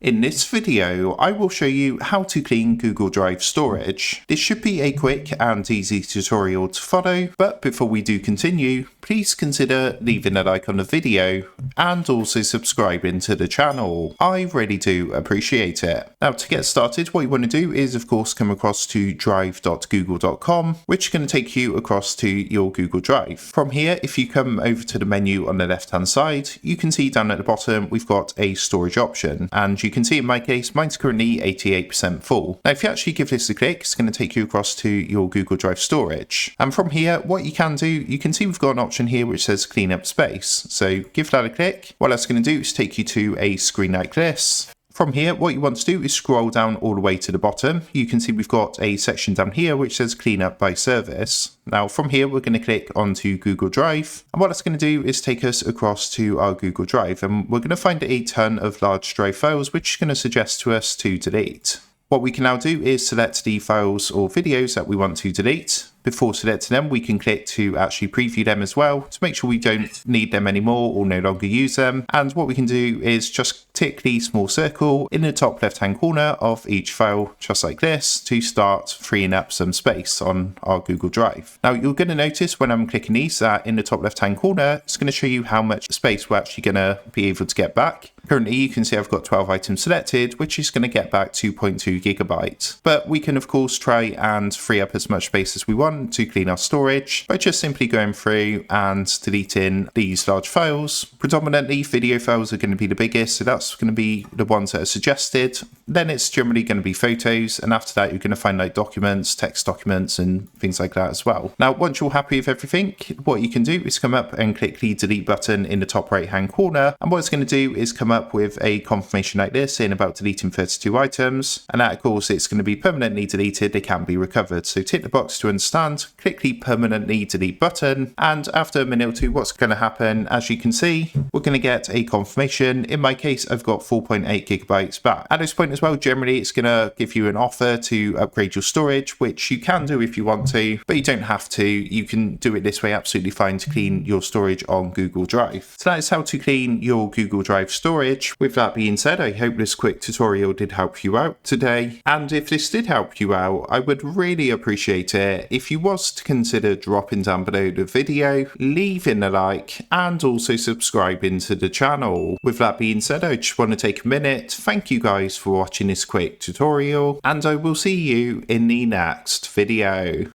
In this video, I will show you how to clean Google Drive storage. This should be a quick and easy tutorial to follow, but before we do continue, please consider leaving a like on the video and also subscribing to the channel. I really do appreciate it. Now to get started, what you want to do is of course come across to drive.google.com, which is going to take you across to your Google Drive. From here, if you come over to the menu on the left hand side, you can see down at the bottom we've got a storage option, and you can see in my case mine's currently 88% full. Now if you actually give this a click, it's going to take you across to your Google Drive storage, and from here what you can do, you can see we've got an option here which says clean up space. So give that a click. What that's going to do is take you to a screen like this. From here, what you want to do is scroll down all the way to the bottom. You can see we've got a section down here which says clean up by service. Now from here, we're going to click onto Google Drive, and what that's going to do is take us across to our Google Drive, and we're going to find a ton of large drive files which is going to suggest to us to delete. What we can now do is select the files or videos that we want to delete. Before selecting them, we can click to actually preview them as well to make sure we don't need them anymore or no longer use them. And what we can do is just tick the small circle in the top left hand corner of each file, just like this, to start freeing up some space on our Google Drive. Now you're going to notice when I'm clicking these that in the top left hand corner, it's going to show you how much space we're actually going to be able to get back. Currently, you can see I've got 12 items selected, which is going to get back 2.2 gigabytes. But we can, of course, try and free up as much space as we want to clean our storage by just simply going through and deleting these large files. Predominantly, video files are going to be the biggest, so that's going to be the ones that are suggested. Then it's generally going to be photos, and after that, you're going to find like documents, text documents, and things like that as well. Now, once you're happy with everything, what you can do is come up and click the delete button in the top right-hand corner, and what it's going to do is come up with a confirmation like this saying about deleting 32 items, and that of course it's going to be permanently deleted, they can be recovered. So tick the box to understand, click the permanently delete button, and after a minute or two, what's going to happen, as you can see, we're going to get a confirmation. In my case, I've got 4.8 gigabytes back. At this point as well, generally it's going to give you an offer to upgrade your storage, which you can do if you want to, but you don't have to. You can do it this way absolutely fine to clean your storage on Google Drive. So that is how to clean your Google Drive storage. With that being said, I hope this quick tutorial did help you out today, and if this did help you out, I would really appreciate it if you was to consider dropping down below the video, leaving a like, and also subscribing to the channel. With that being said, I just want to take a minute, thank you guys for watching this quick tutorial, and I will see you in the next video.